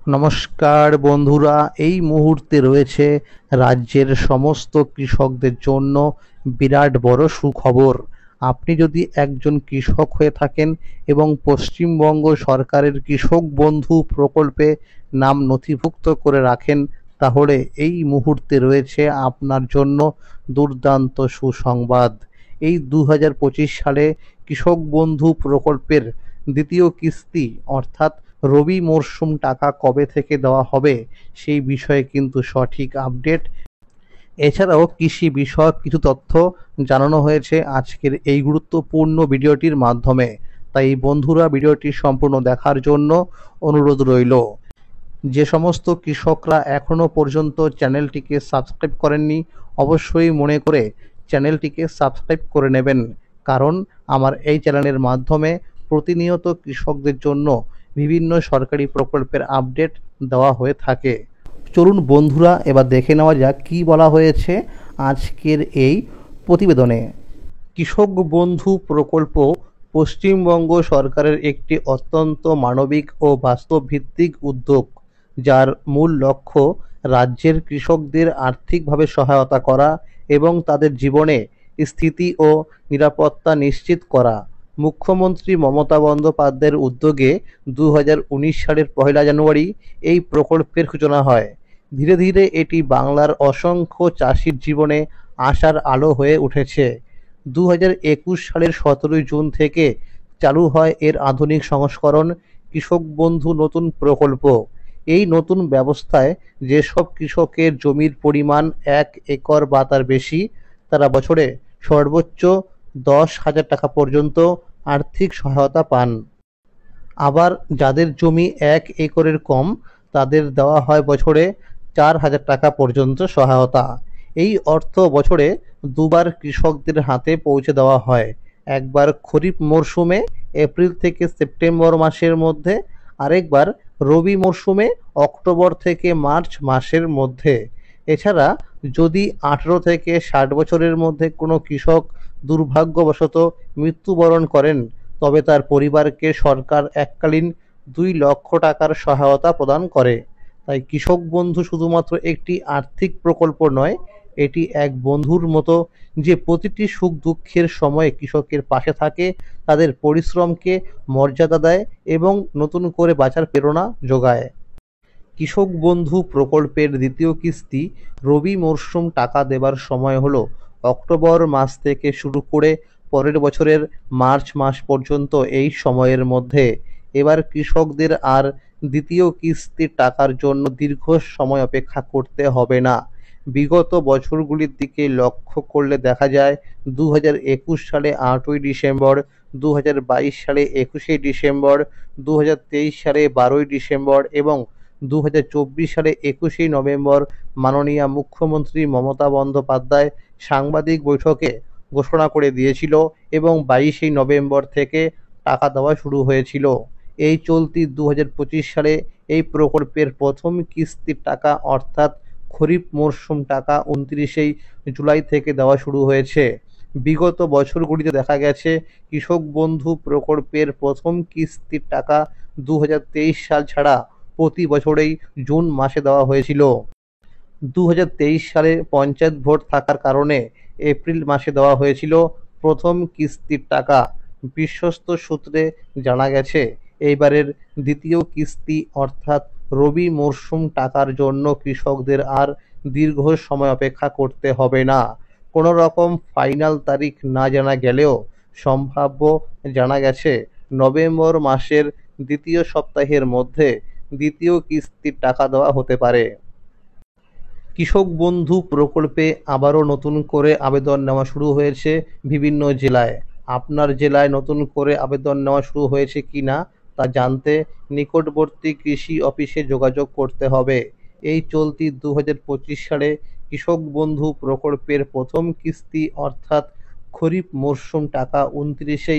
নমস্কার বন্ধুরা, এই মুহূর্তে রয়েছে রাজ্যের সমস্ত কৃষকদের জন্য বিরাট বড় সুখবর। আপনি যদি একজন কৃষক হয়ে থাকেন এবং পশ্চিমবঙ্গ সরকারের কৃষক বন্ধু প্রকল্পে নাম নথিভুক্ত করে রাখেন, তাহলে এই মুহূর্তে রয়েছে আপনার জন্য দুর্দান্ত সুসংবাদ। এই 2025 সালে কৃষক বন্ধু প্রকল্পের দ্বিতীয় কিস্তি অর্থাৎ রবি মরশুম টাকা কবে থেকে দেওয়া হবে সেই বিষয়ে কিন্তু সঠিক আপডেট, এছাড়াও কৃষি বিষয়ক কিছু তথ্য জানানো হয়েছে আজকের এই গুরুত্বপূর্ণ ভিডিওটির মাধ্যমে। তাই বন্ধুরা, ভিডিওটি সম্পূর্ণ দেখার জন্য অনুরোধ রইল। যে সমস্ত কৃষকরা এখনও পর্যন্ত চ্যানেলটিকে সাবস্ক্রাইব করেননি, অবশ্যই মনে করে চ্যানেলটিকে সাবস্ক্রাইব করে নেবেন, কারণ আমার এই চ্যানেলের মাধ্যমে প্রতিনিয়ত কৃষকদের জন্য বিভিন্ন সরকারি প্রকল্পের আপডেট দেওয়া হয়ে থাকে। চলুন বন্ধুরা, এবার দেখে নেওয়া যাক কী বলা হয়েছে আজকের এই প্রতিবেদনে। কৃষক বন্ধু প্রকল্প পশ্চিমবঙ্গ সরকারের একটি অত্যন্ত মানবিক ও বাস্তবভিত্তিক উদ্যোগ, যার মূল লক্ষ্য রাজ্যের কৃষকদের আর্থিকভাবে সহায়তা করা এবং তাদের জীবনে স্থিতি ও নিরাপত্তা নিশ্চিত করা। মুখ্যমন্ত্রী মমতা বন্দ্যোপাধ্যায়ের উদ্যোগে 2019 সালের 1 জানুয়ারি এই প্রকল্পের সূচনা হয়। ধীরে ধীরে এটি বাংলার অসংখ্য চাষির জীবনে আশার আলো হয়ে উঠেছে। 2021 সালের 17 জুন থেকে চালু হয় এর আধুনিক সংস্করণ, কৃষক বন্ধু নতুন প্রকল্প। এই নতুন ব্যবস্থায় যেসব কৃষকের জমির পরিমাণ 1 একর বা তার বেশি, তারা বছরে সর্বোচ্চ 10,000 টাকা পর্যন্ত আর্থিক সহায়তা পান। আবার যাদের জমি 1 একরের কম, তাদের দেওয়া হয় বছরে 4,000 টাকা পর্যন্ত সহায়তা। এই অর্থ বছরে দুবার কৃষকদের হাতে পৌঁছে দেওয়া হয়, একবার খরিফ মরশুমে এপ্রিল থেকে সেপ্টেম্বর মাসের মধ্যে, আরেকবার রবি মরশুমে অক্টোবর থেকে মার্চ মাসের মধ্যে। এছাড়া যদি 18 থেকে 60 বছরের মধ্যে কোনো কৃষক দুর্ভাগ্যবশত মৃত্যুবরণ করেন, তবে তার পরিবারকে সরকার এককালীন 2 লক্ষ টাকার সহায়তা প্রদান করে। তাই কৃষক বন্ধু শুধুমাত্র একটি আর্থিক প্রকল্প নয়, এটি এক বন্ধুর মতো, যে প্রতিটি সুখ দুঃখের সময়ে কৃষকের পাশে থাকে, তাদের পরিশ্রমকে মর্যাদা দেয় এবং নতুন করে বাঁচার প্রেরণা যোগায়। কৃষক বন্ধু প্রকল্পের দ্বিতীয় কিস্তি রবি মরশুম টাকা দেবার সময় হলো অক্টোবর মাস থেকে শুরু করে পরের বছরের মার্চ মাস পর্যন্ত। এই সময়ের মধ্যে এবার কৃষকদের আর দ্বিতীয় কিস্তির টাকার জন্য দীর্ঘ সময় অপেক্ষা করতে হবে না। বিগত বছরগুলির দিকে লক্ষ্য করলে দেখা যায় 2021 সালে 8ই ডিসেম্বর, 2022 সালে 21শে ডিসেম্বর, 2023 সালে 12ই ডিসেম্বর এবং 2024 সালে 21শে নভেম্বর মাননীয় মুখ্যমন্ত্রী মমতা বন্দ্যোপাধ্যায় সাংবাদিক বৈঠকে ঘোষণা করে দিয়েছিল এবং 22শে নভেম্বর থেকে টাকা দেওয়া শুরু হয়েছিল। এই চলতি 2025 সালে এই প্রকল্পের প্রথম কিস্তির টাকা অর্থাৎ খরিফ মরশুম টাকা 29শে জুলাই থেকে দেওয়া শুরু হয়েছে। বিগত বছরগুলিতে দেখা গেছে কৃষক বন্ধু প্রকল্পের প্রথম কিস্তির টাকা 2023 সাল ছাড়া প্রতি বছরেই জুন মাসে দেওয়া হয়েছিল। 2023 সালে পঞ্চায়েত ভোট থাকার কারণে এপ্রিল মাসে দেওয়া হয়েছিল প্রথম কিস্তির টাকা। বিশ্বস্ত সূত্রে জানা গেছে এইবারের দ্বিতীয় কিস্তি অর্থাৎ রবি মরশুম টাকার জন্য কৃষকদের আর দীর্ঘ সময় অপেক্ষা করতে হবে না। কোনো রকম ফাইনাল তারিখ না জানা গেলেও সম্ভাব্য জানা গেছে নভেম্বর মাসের দ্বিতীয় সপ্তাহের মধ্যে দ্বিতীয় কিস্তির টাকা দেওয়া হতে পারে। কৃষক বন্ধু প্রকল্পে আবারও নতুন করে আবেদন নেওয়া শুরু হয়েছে বিভিন্ন জেলায়। আপনার জেলায় নতুন করে আবেদন নেওয়া শুরু হয়েছে কি না তা জানতে নিকটবর্তী কৃষি অফিসে যোগাযোগ করতে হবে। এই চলতি 2025 সালে কৃষক বন্ধু প্রকল্পের প্রথম কিস্তি অর্থাৎ খরিফ মরশুম টাকা 29শে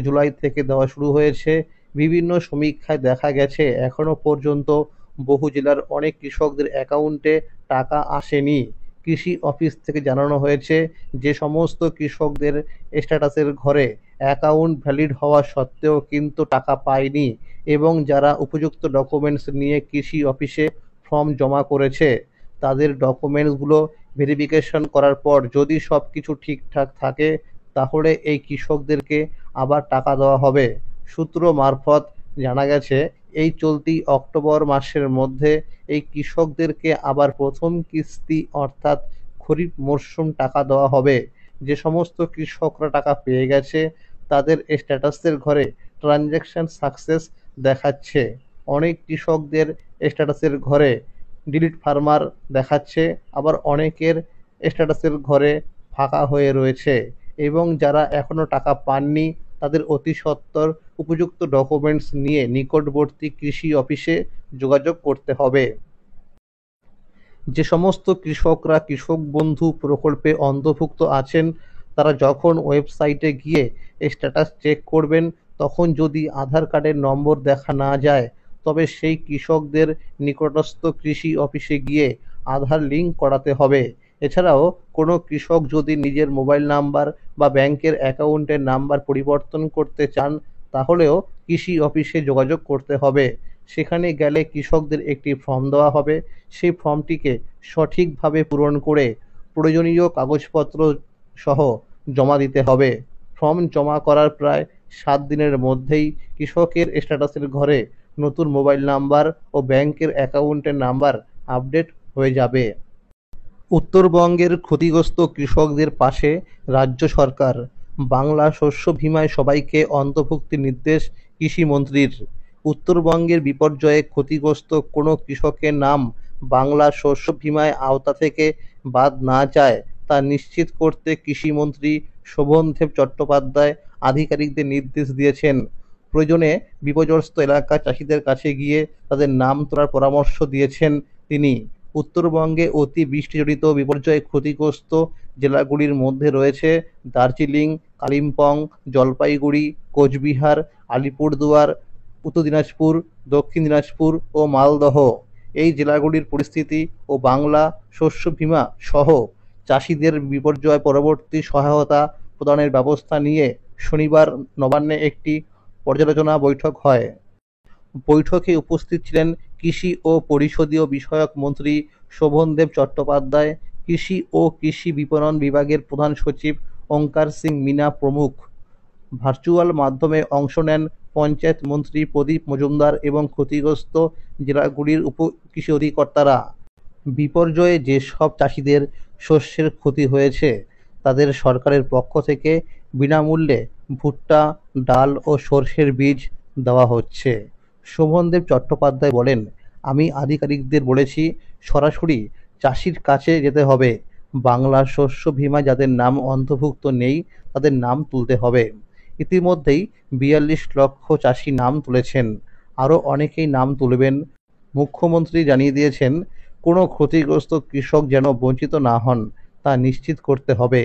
জুলাই থেকে দেওয়া শুরু হয়েছে। বিভিন্ন সমীক্ষায় দেখা গেছে এখনো পর্যন্ত বহু জেলার অনেক কৃষকদের অ্যাকাউন্টে টাকা আসেনি। কৃষি অফিস থেকে জানানো হয়েছে যে সমস্ত কৃষকদের স্ট্যাটাসের ঘরে অ্যাকাউন্ট ভ্যালিড হওয়া সত্ত্বেও কিন্তু টাকা পায়নি এবং যারা উপযুক্ত ডকুমেন্টস নিয়ে কৃষি অফিসে ফর্ম জমা করেছে তাদের ডকুমেন্টসগুলো ভেরিফিকেশন করার পর যদি সব কিছু ঠিকঠাক থাকে তাহলে এই কৃষকদেরকে আবার টাকা দেওয়া হবে। সূত্র মারফত জানা গেছে এই চলতি অক্টোবর মাসের মধ্যে এই কৃষকদেরকে আবার প্রথম কিস্তি অর্থাৎ খরিফ মরশুম টাকা দেওয়া হবে। যে সমস্ত কৃষকরা টাকা পেয়ে গেছে তাদের স্ট্যাটাসের ঘরে ট্রানজ্যাকশন সাকসেস দেখাচ্ছে। অনেক কৃষকদের স্ট্যাটাসের ঘরে ডিলিট ফার্মার দেখাচ্ছে, আবার অনেকের স্ট্যাটাসের ঘরে ফাঁকা হয়ে রয়েছে এবং যারা এখনো টাকা পাননি তাদের অতি সত্বর উপযুক্ত ডকুমেন্টস নিয়ে নিকটবর্তী কৃষি অফিসে যোগাযোগ করতে হবে। যে সমস্ত কৃষকরা কৃষক বন্ধু প্রকল্পে অন্তর্ভুক্ত আছেন তারা যখন ওয়েবসাইটে গিয়ে স্ট্যাটাস চেক করবেন তখন যদি আধার কার্ডের নম্বর দেখা না যায় তবে সেই কৃষকদের নিকটস্থ কৃষি অফিসে গিয়ে আধার লিঙ্ক করাতে হবে। এছাড়াও কোনো কৃষক যদি নিজের মোবাইল নাম্বার বা ব্যাংকের অ্যাকাউন্টের নাম্বার পরিবর্তন করতে চান তাহলেও কৃষি অফিসে যোগাযোগ করতে হবে। সেখানে গেলে কৃষকদের একটি ফর্ম দেওয়া হবে, সেই ফর্মটিকে সঠিকভাবে পূরণ করে প্রয়োজনীয় কাগজপত্র সহ জমা দিতে হবে। ফর্ম জমা করার প্রায় 7 দিনের মধ্যেই কৃষকের স্ট্যাটাসের ঘরে নতুন মোবাইল নাম্বার ও ব্যাংকের অ্যাকাউন্টের নাম্বার আপডেট হয়ে যাবে। উত্তরবঙ্গের ক্ষতিগ্রস্ত কৃষকদের পাশে রাজ্য সরকার, বাংলা শস্য বীমায় সবাইকে অন্তর্ভুক্তির নির্দেশ কৃষিমন্ত্রীর। উত্তরবঙ্গের বিপর্যয়ে ক্ষতিগ্রস্ত কোনো কৃষকের নাম বাংলা শস্য বীমায় আওতা থেকে বাদ না যায় তা নিশ্চিত করতে কৃষিমন্ত্রী শোভনদেব চট্টোপাধ্যায় আধিকারিকদের নির্দেশ দিয়েছেন। প্রয়োজনে বিপর্যস্ত এলাকার চাষিদের কাছে গিয়ে তাদের নাম তোলার পরামর্শ দিয়েছেন তিনি। উত্তরবঙ্গে অতি বৃষ্টিজনিত বিপর্যয়ে ক্ষতিগ্রস্ত জেলাগুলির মধ্যে রয়েছে দার্জিলিং, কালিম্পং, জলপাইগুড়ি, কোচবিহার, আলিপুরদুয়ার, উত্তর দিনাজপুর, দক্ষিণ দিনাজপুর ও মালদহ। এই জেলাগুলির পরিস্থিতি ও বাংলা শস্য বীমা সহ চাষিদের বিপর্যয় পরবর্তী সহায়তা প্রদানের ব্যবস্থা নিয়ে শনিবার নবান্নে একটি পর্যালোচনা বৈঠক হয়। বৈঠকে উপস্থিত ছিলেন কৃষি ও পরিষদীয় বিষয়ক মন্ত্রী শোভনদেব চট্টোপাধ্যায়, কৃষি ও কৃষি বিপণন বিভাগের প্রধান সচিব ওঙ্কার সিং মিনা প্রমুখ। ভার্চুয়াল মাধ্যমে অংশ নেন পঞ্চায়েত মন্ত্রী প্রদীপ মজুমদার এবং ক্ষতিগ্রস্ত জেলাগুলির কৃষি অধিকর্তারা। বিপর্যয়ে যেসব চাষিদের শস্যের ক্ষতি হয়েছে তাদের সরকারের পক্ষ থেকে বিনামূল্যে ভুট্টা, ডাল ও সরষের বীজ দেওয়া হচ্ছে। শোভনদেব চট্টোপাধ্যায় বলেন, আমি আধিকারিকদের বলেছি সরাসরি চাষির কাছে যেতে হবে। বাংলা শস্য বীমা যাদের নাম অন্তর্ভুক্ত নেই তাদের নাম তুলতে হবে। ইতিমধ্যেই 42 লক্ষ চাষি নাম তুলেছেন, আরও অনেকেই নাম তুলবেন। মুখ্যমন্ত্রী জানিয়ে দিয়েছেন কোনো ক্ষতিগ্রস্ত কৃষক যেন বঞ্চিত না হন তা নিশ্চিত করতে হবে।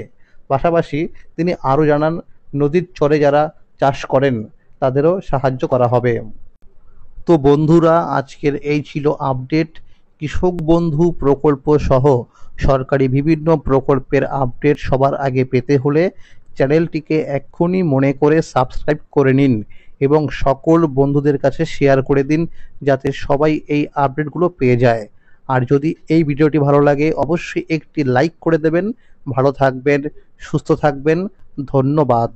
পাশাপাশি তিনি আরও জানান নদীর চরে যারা চাষ করেন তাদেরও সাহায্য করা হবে। তো বন্ধুরা, আজকের এই ছিল আপডেট। কৃষক বন্ধু প্রকল্প সহ সরকারি বিভিন্ন প্রকল্পের আপডেট সবার আগে পেতে হলে চ্যানেলটিকে এক্ষুনি মনে করে সাবস্ক্রাইব করে নিন এবং সকল বন্ধুদের কাছে শেয়ার করে দিন যাতে সবাই এই আপডেটগুলো পেয়ে যায়। আর যদি এই ভিডিওটি ভালো লাগে অবশ্যই একটি লাইক করে দেবেন। ভালো থাকবেন, সুস্থ থাকবেন, ধন্যবাদ।